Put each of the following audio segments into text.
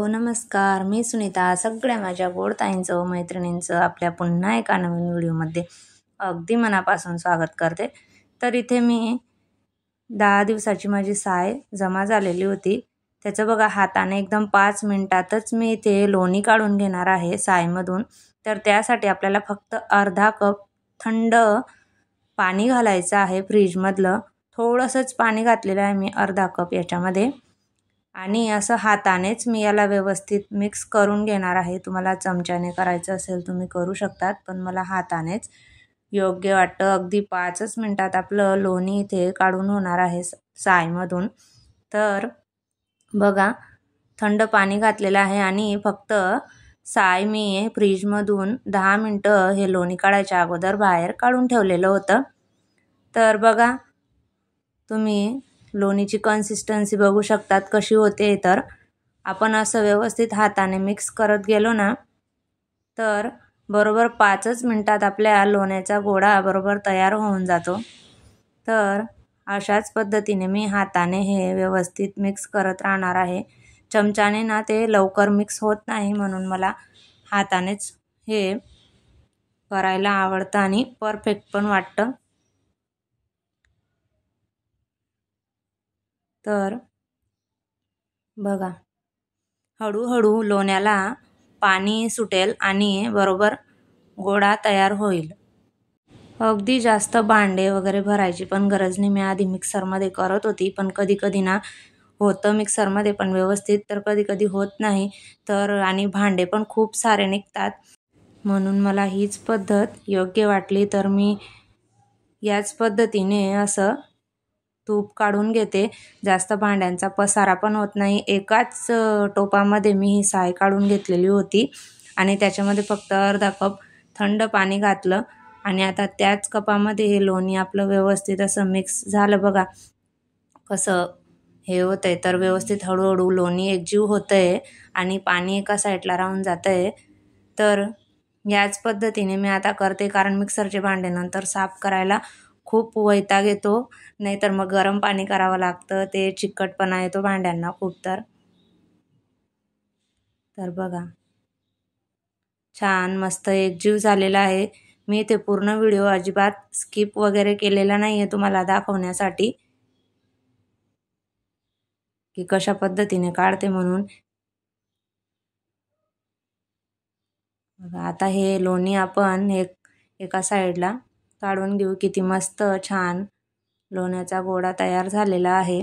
नमस्कार. मी सुनीता. सगळ्या माझ्या गोड ताईंचं व मैत्रिणींचं आपल्या पुन्हा एका नवीन व्हिडिओमध्ये अगदी मनापासून स्वागत करते. तर इथे मी 10 दिवसाची माझी साय जमा झालेली होती. त्याचं बघा हाताने एकदम 5 मिनिटातच मी इथे लोणी काढून घेणार आहे सायमधून. तर त्यासाठी आपल्याला फक्त अर्धा कप थंड पाणी घालायचं आहे फ्रीजमधलं. थोडंसंच पाणी घातलेलं आहे मी, अर्धा कप याच्यामध्ये. आणि असं हातानेच मी याला व्यवस्थित मिक्स करून घेणार आहे. तुम्हाला चमच्याने करायचं असेल तुम्ही करू शकतात, पण मला हातानेच योग्य वाटतं. अगदी 5च मिनिटात आपलं लोणी इथे काढून होणार आहे सायमधून. तर बघा, थंड पाणी घातलेलं आहे आणि फक्त साय मी फ्रीजमधून 10 मिनटं हे लोणी काढायच्या अगोदर बाहेर काढून ठेवलेलं होतं. तर बघा, तुम्ही लोणीची कन्सिस्टन्सी बघू शकतात कशी होते. तर आपण असं व्यवस्थित हाताने मिक्स करत गेलो ना, तर बरोबर 5च मिनिटात आपल्या लोण्याचा गोळा बरोबर तयार होऊन जातो. तर अशाच पद्धतीने मी हाताने हे व्यवस्थित मिक्स करत राहणार आहे. चमच्याने ना ते लवकर मिक्स होत नाही, म्हणून मला हातानेच हे करायला आवडतं आणि परफेक्ट पण वाटतं. तर बघा, हळूहळू लोण्याला पाणी सुटेल आणि बरोबर गोळा तयार होईल. अगदी जास्त भांडे वगैरे भरायची पण गरज नाही. मी आधी मिक्सरमध्ये करत होती, पण कधी कधी ना होतं मिक्सरमध्ये पण व्यवस्थित, तर कधी कधी होत नाही. तर आणि भांडे पण खूप सारे निघतात, म्हणून मला हीच पद्धत योग्य वाटली. तर मी याच पद्धतीने असं तूप काढून घेते. जास्त भांड्यांचा पसारा पण होत नाही. एकाच टोपामध्ये मी ही साय काढून घेतलेली होती आणि त्याच्यामध्ये फक्त अर्धा कप थंड पाणी घातलं आणि आता त्याच कपामध्ये हे लोणी आपलं व्यवस्थित असं मिक्स झालं. बघा कसं हे होतंय. तर व्यवस्थित हळूहळू लोणी एकजीव होतंय आणि पाणी एका साईडला राहून जातंय. तर याच पद्धतीने मी आता करते, कारण मिक्सरचे भांडे नंतर साफ करायला खूप वैताग येतो. नाहीतर मग गरम पाणी करावं लागतं, ते चिकटपणा येतो भांड्यांना खूप. तर बघा, छान मस्त एकजीव झालेला आहे. मी ते पूर्ण व्हिडिओ अजिबात स्किप वगैरे केलेला नाही आहे तुम्हाला दाखवण्यासाठी की कशा पद्धतीने काढते म्हणून. बघा, आता हे लोणी आपण एका साईडला काढून घेऊ. किती मस्त छान लोण्याचा गोळा तयार झालेला आहे.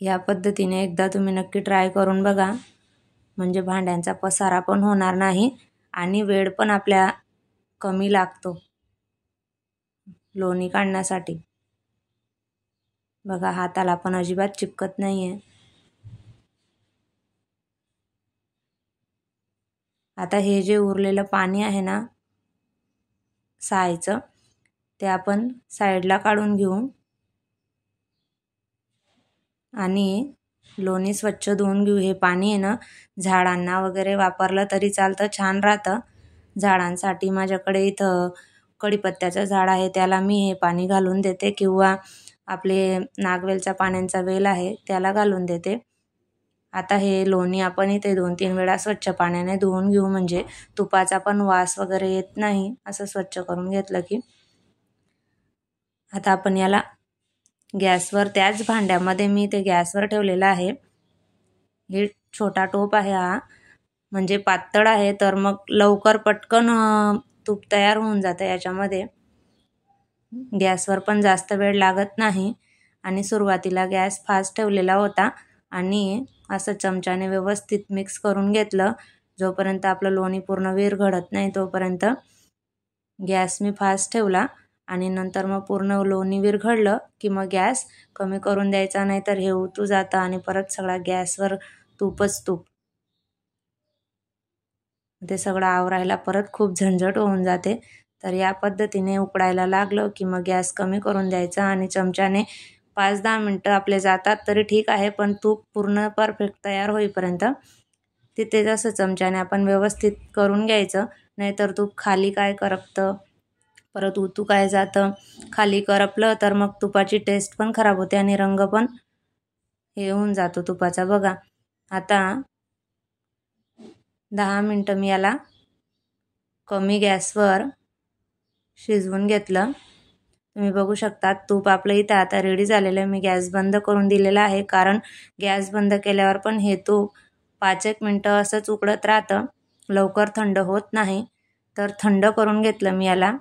या पद्धतीने एकदा तुम्ही नक्की ट्राय करून बघा, म्हणजे भांड्यांचा पसारा पण होणार नाही आणि वेळ पण आपल्या कमी लागतो लोणी काढण्यासाठी. बघा, हाताला पण अजिबात चिपकत नाही आहे. आता हे जे उरलेलं पाणी आहे ना सायचं, ते आपण साईडला काढून घेऊ आणि लोणी स्वच्छ धुवून घेऊ. हे पाणी आहे ना झाडांना वगैरे वापरलं तरी चालतं, छान राहतं झाडांसाठी. माझ्याकडे इथं कढीपत्त्याचं झाड आहे, त्याला मी हे पाणी घालून देते, किंवा आपले नागवेलच्या पाण्याचा वेल आहे त्याला घालून देते. आता हे लोणी आपण इथे 2-3 वेळा स्वच्छ पाण्याने धुवून घेऊ, म्हणजे तुपाचा पण वास वगैरे येत नाही असं स्वच्छ करून घेतलं की. आता आपण याला गॅसवर, त्याच भांड्यामध्ये मी ते गॅसवर ठेवलेलं आहे. हे छोटा टोप आहे हा, म्हणजे पातळ आहे, तर मग लवकर पटकन तूप तयार होऊन जातं याच्यामध्ये. गॅसवर पण जास्त वेळ लागत नाही आणि सुरुवातीला गॅस फास्ट ठेवलेला होता आणि असं चमच्याने व्यवस्थित मिक्स करून घेतलं. जोपर्यंत आपलं लोणी पूर्ण विरघळत नाही तोपर्यंत गॅस मी फास्ट ठेवला आणि नंतर मग पूर्ण लोणी विरघळलं की मग गॅस कमी करून द्यायचा, नाहीतर हे उतू जातं आणि परत सगळा गॅसवर तूपच तूप. ते सगळं आवरायला परत खूप झंझट होऊन जाते. तर या पद्धतीने उकडायला लागलं की मग गॅस कमी करून द्यायचा आणि चमच्याने 5-10 मिनटं आपले जातात तरी ठीक आहे, पण तूप पूर्ण परफेक्ट तयार होईपर्यंत तिथे जसं चमच्याने आपण व्यवस्थित करून घ्यायचं, नाहीतर तूप खाली काय करपतं, परत उतू काय जातं. खाली करपलं तर मग तुपाची टेस्ट पण खराब होते आणि रंग पण हे होऊन जातो तुपाचा. बघा, आता 10 मिनटं मी याला कमी गॅसवर शिजवून घेतलं. तुम्ही बघू शकता तूप आपलं इथं आता रेडी झालेलं आहे. मी गॅस बंद करून दिलेला आहे, कारण गॅस बंद केल्यावर पण हे तूप 5-1 मिनटं असंच उकळत राहतं, लवकर थंड होत नाही. तर थंड करून घेतलं मी याला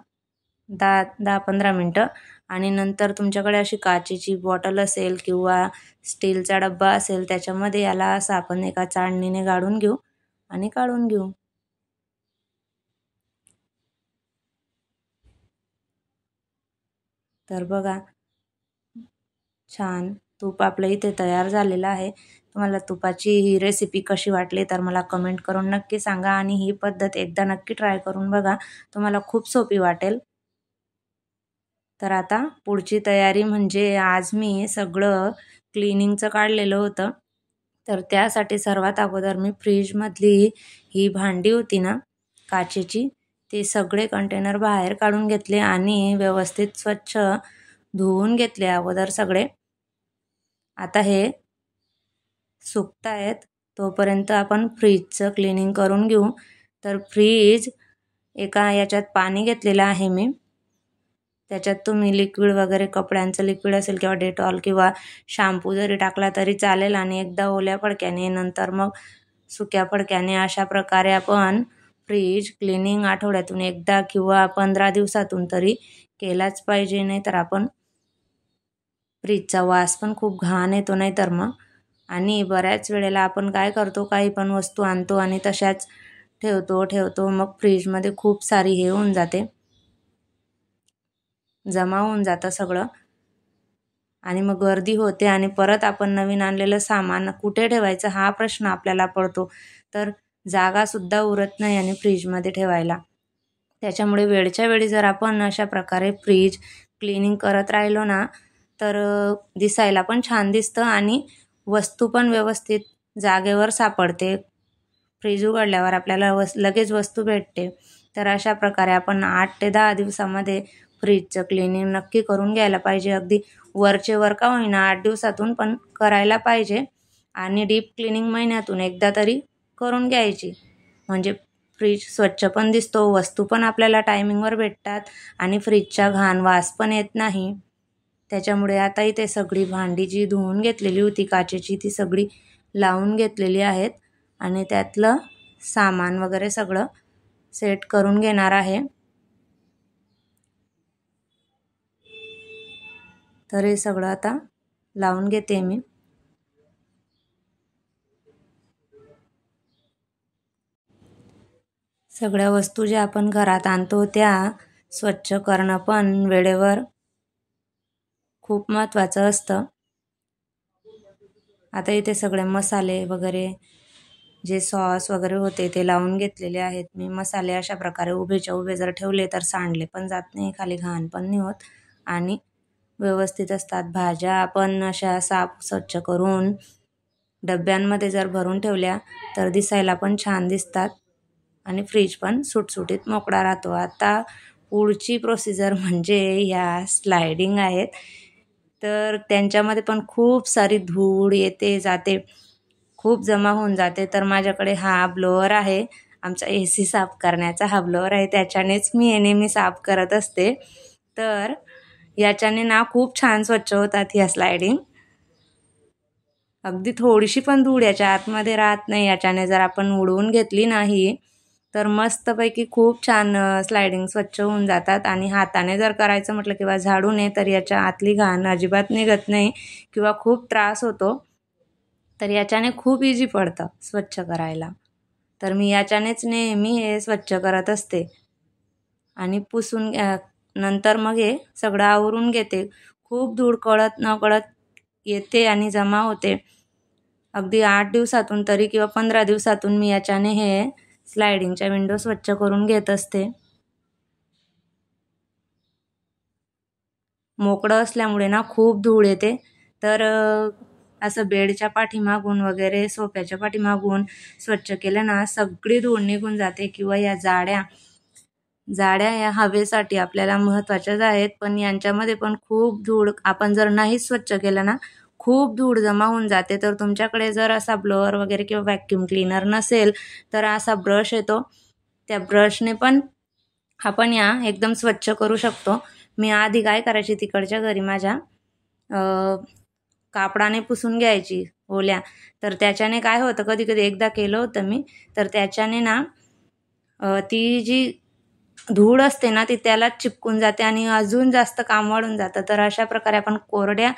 10-15 मिनटं. आणि नंतर तुमच्याकडे अशी काचेची बॉटल असेल किंवा स्टीलचा डब्बा असेल, त्याच्यामध्ये याला असं आपण एका चाळणीने गाळून घेऊ आणि काढून घेऊ. तर बघा, छान तूप आपलं इथे तयार झालेलं आहे. तुम्हाला तुपाची ही रेसिपी कशी वाटली तर मला कमेंट करून नक्की सांगा, आणि ही पद्धत एकदा नक्की ट्राय करून बघा, तुम्हाला खूप सोपी वाटेल. तर आता पुढची तयारी म्हणजे आज मी सगळं क्लिनिंगचं काढलेलं होतं. तर त्यासाठी सर्वात अगोदर मी फ्रीजमधली ही भांडी होती ना काचेची, ते सगळे कंटेनर बाहेर काढून घेतले आणि व्यवस्थित स्वच्छ धुवून घेतले अगोदर सगळे. आता हे सुकतायत तोपर्यंत आपण फ्रीजचं क्लिनिंग करून घेऊ. तर फ्रीज एका याच्यात पाणी घेतलेलं आहे मी. त्याच्यात तुम्ही लिक्विड वगैरे, कपड्यांचं लिक्विड असेल किंवा डेटॉल किंवा शॅम्पू जरी टाकला तरी चालेल, आणि एकदा ओल्या फडक्याने नंतर मग सुक्या फडक्याने अशा प्रकारे आपण फ्रीज क्लिनिंग आठवड्यातून एकदा किंवा 15 दिवसातून तरी केलाच पाहिजे. नाही तर आपण फ्रीजचा वास पण खूप घाण येतो नाहीतर मग. आणि बऱ्याच वेळेला आपण काय करतो, काही पण वस्तू आणतो आणि तशाच ठेवतो मग फ्रीजमध्ये खूप सारी हे होऊन जाते, जमा होऊन जातं सगळं, आणि मग गर्दी होते आणि परत आपण नवीन आणलेलं सामान कुठे ठेवायचं हा प्रश्न आपल्याला पडतो. तर जागासुद्धा उरत नाही आणि फ्रीजमध्ये ठेवायला. त्याच्यामुळे वेळच्या वेळी जर आपण अशा प्रकारे फ्रीज क्लिनिंग करत राहिलो ना, तर दिसायला पण छान दिसतं आणि वस्तू पण व्यवस्थित जागेवर सापडते. फ्रीज उघडल्यावर आपल्याला लगेच वस्तू भेटते. तर अशा प्रकारे आपण 8 ते 10 दिवसामध्ये फ्रीजचं क्लिनिंग नक्की करून घ्यायला पाहिजे. अगदी वरचे वर का होईना 8 दिवसातून पण करायला पाहिजे. आणि डीप क्लिनिंग महिन्यातून एकदा तरी करून घ्यायची, म्हणजे फ्रीज स्वच्छ पण दिसतो, वस्तू पण आपल्याला टायमिंगवर भेटतात आणि फ्रीजचा घाण वास पण येत नाही. त्याच्यामुळे आता इथे सगळी भांडी जी धुवून घेतलेली होती काचेची, ती सगळी लावून घेतलेली आहेत आणि त्यातलं सामान वगैरे सगळं सेट करून घेणार आहे. तर हे सगळं आता लावून घेते मी. सगळ्या वस्तू ज्या आपण घरात आणतो त्या स्वच्छ करणं पण वेळेवर खूप महत्त्वाचं असतं. आता इथे सगळे मसाले वगैरे, जे सॉस वगैरे होते ते लावून घेतलेले आहेत मी. मसाले अशा प्रकारे उभेच्या उभे जर ठेवले तर सांडले पण जात नाही, खाली घाण पण नाही होत आणि व्यवस्थित असतात. भाज्या आपण अशा साफ स्वच्छ करून डब्यांमध्ये जर भरून ठेवल्या तर दिसायला पण छान दिसतात आणि फ्रीज पण सुटसुटीत मोकळा राहतो. आता पुढची प्रोसिजर म्हणजे ह्या स्लायडिंग आहेत. तर त्यांच्यामध्ये पण खूप सारी धूळ येते जाते, खूप जमा होऊन जाते. तर माझ्याकडे हा ब्लोअर आहे, आमचा AC साफ करण्याचा हा ब्लोअर आहे, त्याच्यानेच मी हे नेहमी साफ करत असते. तर याच्याने ना खूप छान स्वच्छ होतात ह्या स्लायडिंग. अगदी थोडीशी पण धूळ याच्या आतमध्ये राहत नाही. याच्याने जर आपण उडवून घेतली नाही तर मस्तपैकी खूप छान स्लायडिंग स्वच्छ होऊन जातात. आणि हाताने जर करायचं म्हटलं किंवा झाडूने तर याच्या आतली घाण अजिबात निघत नाही किंवा खूप त्रास होतो. तर याच्याने खूप इझी पडतं स्वच्छ करायला. तर मी याच्यानेच नेहमी हे स्वच्छ करत असते आणि पुसून नंतर मग हे सगळं आवरून घेते. खूप धूळ कळत नकळत येते आणि जमा होते. अगदी 8 दिवसातून तरी किंवा 15 दिवसातून मी याच्याने हे स्लायडिंगच्या विंडो स्वच्छ करून घेत असते. मोकळं असल्यामुळे ना खूप धूळ येते. तर असं बेडच्या पाठीमागून वगैरे, सोफ्याच्या पाठीमागून स्वच्छ केलं ना सगळी धूळ निघून जाते. किंवा या जाड्या या हवेसाठी आपल्याला महत्त्वाच्याच आहेत, पण यांच्यामध्ये पण खूप धूळ आपण जर नाही स्वच्छ केलं ना खूप धूळ जमा होऊन जाते. तर तुमच्याकडे जर असा ब्लोअर वगैरे किंवा व्हॅक्यूम क्लीनर नसेल तर असा ब्रश येतो, त्या ब्रशने पण आपण या एकदम स्वच्छ करू शकतो. मी आधी काय करायची, तिकडच्या घरी माझ्या कापडाने पुसून घ्यायची ओल्या. तर त्याच्याने काय होतं, कधी कधी एकदा केलं होतं मी, तर त्याच्याने ना ती जी धूळ असते ना ती त्याला चिपकून जाते आणि अजून जास्त काम वाढून जातं. तर अशा प्रकारे आपण कोरड्या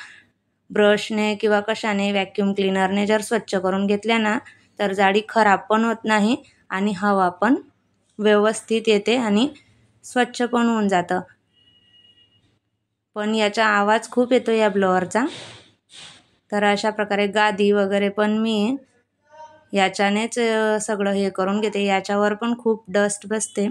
ब्रशने किंवा कशाने व्हॅक्यूम क्लीनरने जर स्वच्छ करून घेतल्या ना तर जाडी खराब पण होत नाही आणि हवा पण व्यवस्थित येते आणि स्वच्छ पण होऊन जातं. पण याचा आवाज खूप येतो या ब्लोअरचा. तर अशा प्रकारे गादी वगैरे पण मी याच्यानेच सगळं हे करून घेते. याच्यावर पण खूप डस्ट बसते.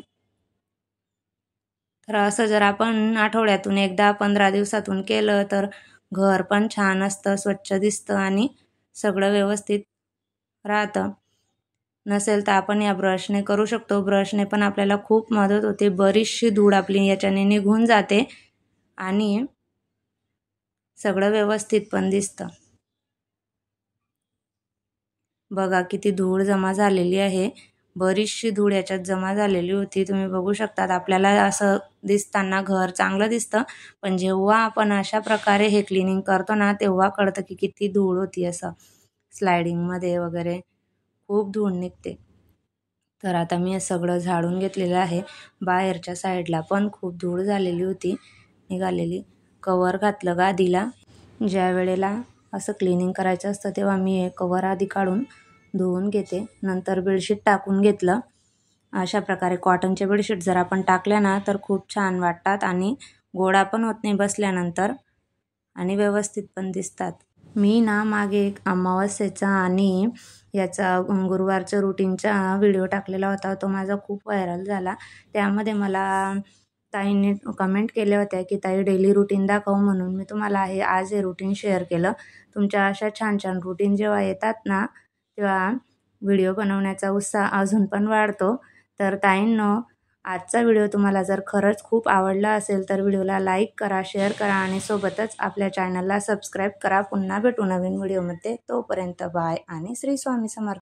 तर असं जर आपण आठवड्यातून एकदा 15 दिवसातून केलं तर घर पण छान असतं, स्वच्छ दिसतं आणि सगळं व्यवस्थित राहतं. नसेल तर आपण या ब्रशने करू शकतो. ब्रशने पण आपल्याला खूप मदत होते. बरीचशी धूळ आपली याच्याने निघून जाते आणि सगळं व्यवस्थित पण दिसतं. बघा किती धूळ जमा झालेली आहे. बरीचशी धूळ याच्यात जमा झालेली होती. तुम्ही बघू शकतात. आपल्याला असं दिसताना घर चांगलं दिसतं, पण जेव्हा आपण अशा प्रकारे हे क्लिनिंग करतो ना तेव्हा कळतं की किती धूळ होती. असं स्लायडिंगमध्ये वगैरे खूप धूळ निघते. तर आता मी हे सगळं झाडून घेतलेलं आहे. बाहेरच्या साईडला पण खूप धूळ झालेली होती निघालेली. कवर घातलं गादीला. ज्या वेळेला असं क्लिनिंग करायचं असतं तेव्हा मी हे कवर आधी काढून धुवून घेते. नंतर बेडशीट टाकून घेतलं. अशा प्रकारे कॉटनचे बेडशीट जर आपण टाकल्या ना तर खूप छान वाटतात आणि गोळा पण होत नाही बसल्यानंतर आणि व्यवस्थित पण दिसतात. मी ना मागे एक अमावस्येचा आणि याचा गुरुवारच्या रुटीनचा व्हिडिओ टाकलेला होता. तो माझा खूप व्हायरल झाला. त्यामध्ये मला ताईंनी कमेंट केल्या होत्या की ताई डेली रुटीन दाखव, म्हणून मी तुम्हाला आज हे रुटीन शेअर केलं. तुमच्या अशा छान छान रुटीन जेव्हा येतात ना तेव्हा व्हिडिओ बनवण्याचा उत्साह अजून पण वाढतो. तर ताईंनो, आजचा व्हिडिओ तुम्हाला जर खरंच खूप आवडला असेल तर व्हिडिओला लाईक करा, शेअर करा आणि सोबतच आपल्या चॅनलला सबस्क्राईब करा. पुन्हा भेटू नवीन व्हिडिओमध्ये. तोपर्यंत बाय आणि श्री स्वामी समर्थ.